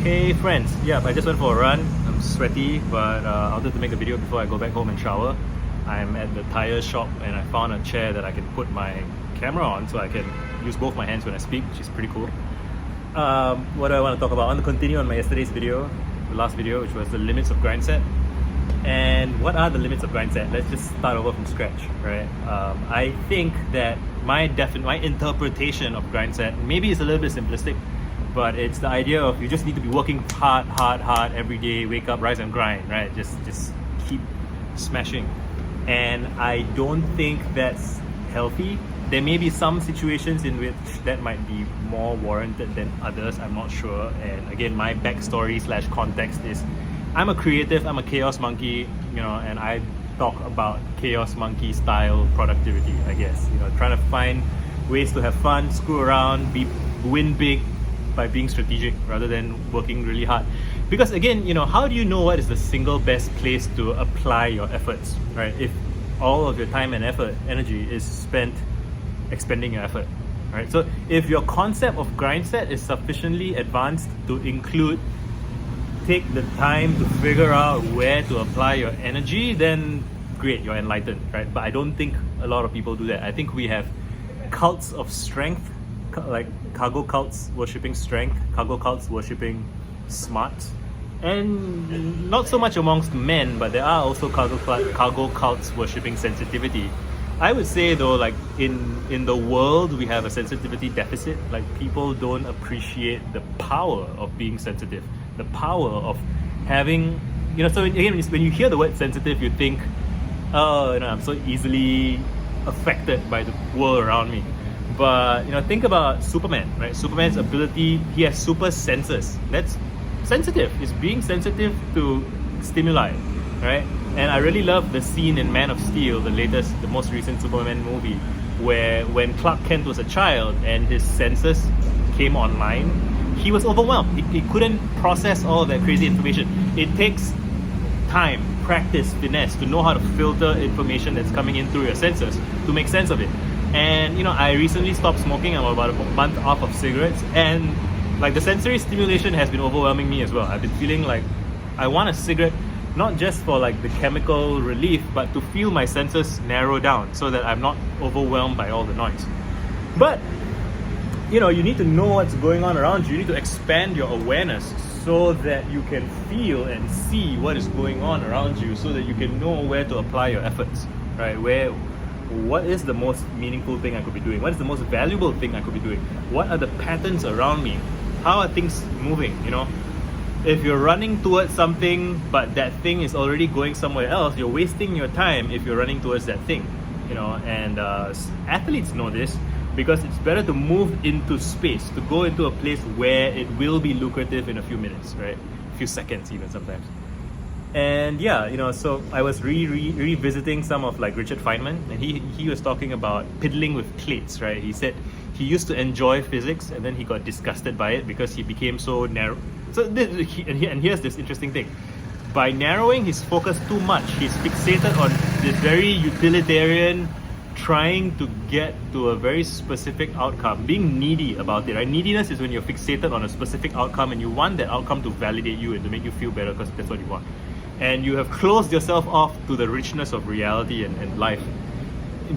Hey friends, I just went for a run. I'm sweaty, but I wanted to make a video before I go back home and shower. I'm at the tire shop and I found a chair that I can put my camera on so I can use both my hands when I speak, which is pretty cool. What do I want to talk about? I want to continue on my yesterday's video, the last video, which was the limits of grindset. And what are the limits of grindset? Let's just start over from scratch, right? I think that my interpretation of grindset maybe is a little bit simplistic, but it's the idea of you just need to be working hard every day, wake up, rise and grind, right? Just keep smashing. And I don't think that's healthy. There may be some situations in which that might be more warranted than others, I'm not sure. And again, my backstory / context is I'm a creative, I'm a chaos monkey, and I talk about chaos monkey style productivity, I guess. Trying to find ways to have fun, screw around, win big by being strategic rather than working really hard. Because again, how do you know what is the single best place to apply your efforts, right? If all of your time and energy is spent expending your effort, right? So if your concept of grindset is sufficiently advanced to include take the time to figure out where to apply your energy, then great, you're enlightened, right? But I don't think a lot of people do that. I think we have cults of strength, like cargo cults worshipping strength, cargo cults worshipping smart, and not so much amongst men, but there are also cargo cults worshipping sensitivity. I would say though, like in the world, we have a sensitivity deficit. Like people don't appreciate the power of being sensitive, the power of having, so again, when you hear the word sensitive, you think, oh, I'm so easily affected by the world around me. But think about Superman, right? Superman's ability, he has super senses. That's sensitive. It's being sensitive to stimuli, right? And I really love the scene in Man of Steel, the most recent Superman movie, where when Clark Kent was a child and his senses came online, he was overwhelmed. He couldn't process all of that crazy information. It takes time, practice, finesse to know how to filter information that's coming in through your senses to make sense of it. And I recently stopped smoking. I'm about a month off of cigarettes, and like the sensory stimulation has been overwhelming me as well. I've been feeling like I want a cigarette, not just for like the chemical relief, but to feel my senses narrow down so that I'm not overwhelmed by all the noise. But you need to know what's going on around you. You need to expand your awareness so that you can feel and see what is going on around you, so that you can know where to apply your efforts, right? What is the most meaningful thing I could be doing? What is the most valuable thing I could be doing? What are the patterns around me? How are things moving? If you're running towards something but that thing is already going somewhere else, you're wasting your time if you're running towards that thing. And athletes know this, because it's better to move into space, to go into a place where it will be lucrative in a few minutes, right? A few seconds even sometimes. And so I was revisiting some of like Richard Feynman, and he was talking about piddling with plates, right? He said he used to enjoy physics, and then he got disgusted by it because he became so narrow. And here's this interesting thing. By narrowing his focus too much, he's fixated on this very utilitarian, trying to get to a very specific outcome, being needy about it, right? Neediness is when you're fixated on a specific outcome and you want that outcome to validate you and to make you feel better because that's what you want. And you have closed yourself off to the richness of reality and life,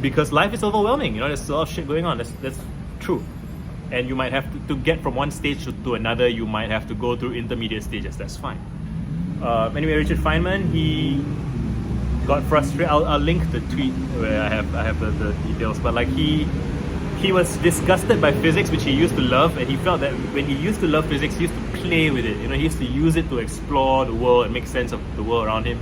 because life is overwhelming. There's a lot of shit going on. That's true. And you might have to get from one stage to another, you might have to go through intermediate stages. That's fine. Anyway, Richard Feynman, he got frustrated. I'll link the tweet where I have the details. But like he was disgusted by physics, which he used to love, and he felt that when he used to love physics, he used to play with it. He used to use it to explore the world and make sense of the world around him.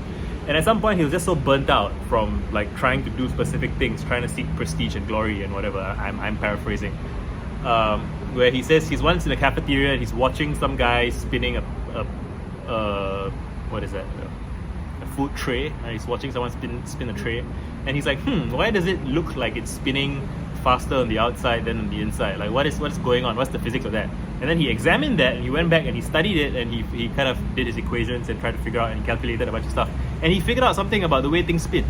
And at some point, he was just so burnt out from like trying to do specific things, trying to seek prestige and glory and whatever. I'm paraphrasing. Where he says he's once in a cafeteria and he's watching some guy spinning a what is that? A food tray. And he's watching someone spin a tray, and he's like, why does it look like it's spinning faster on the outside than on the inside? Like what's going on? What's the physics of that? And then he examined that, and he went back and he studied it, and he kind of did his equations and tried to figure out, and he calculated a bunch of stuff, and he figured out something about the way things spin.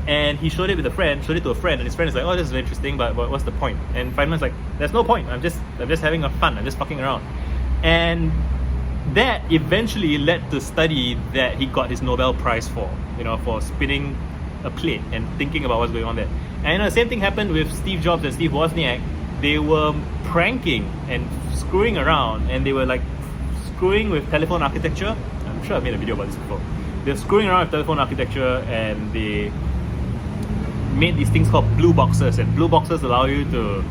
And he showed it to a friend, and his friend is like, oh, this is interesting, but what's the point? And Feynman's like, there's no point, I'm just having fun, I'm just fucking around. And that eventually led to study that he got his Nobel Prize for, for spinning a plate and thinking about what's going on there. And the same thing happened with Steve Jobs and Steve Wozniak. They were pranking and screwing around, and they were like screwing with telephone architecture. I'm sure I've made a video about this before. They're screwing around with telephone architecture, and they made these things called blue boxes, and blue boxes allow you to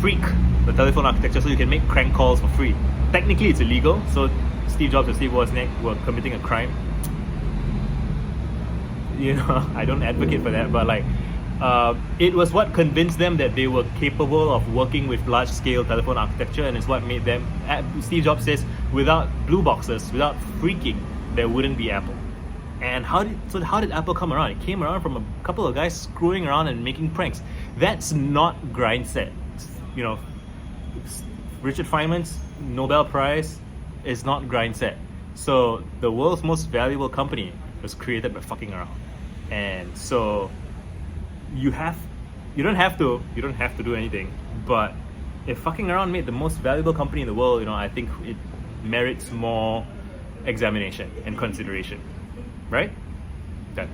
freak the telephone architecture so you can make crank calls for free. Technically it's illegal, so Steve Jobs and Steve Wozniak were committing a crime. I don't advocate for that, but it was what convinced them that they were capable of working with large-scale telephone architecture, and it's what made them. Steve Jobs says, without blue boxes, without freaking, there wouldn't be Apple. And how did Apple come around? It came around from a couple of guys screwing around and making pranks. That's not grindset. Richard Feynman's Nobel Prize is not grindset. So the world's most valuable company was created by fucking around. And so you don't have to do anything, but if fucking around made the most valuable company in the world, I think it merits more examination and consideration, right? Done.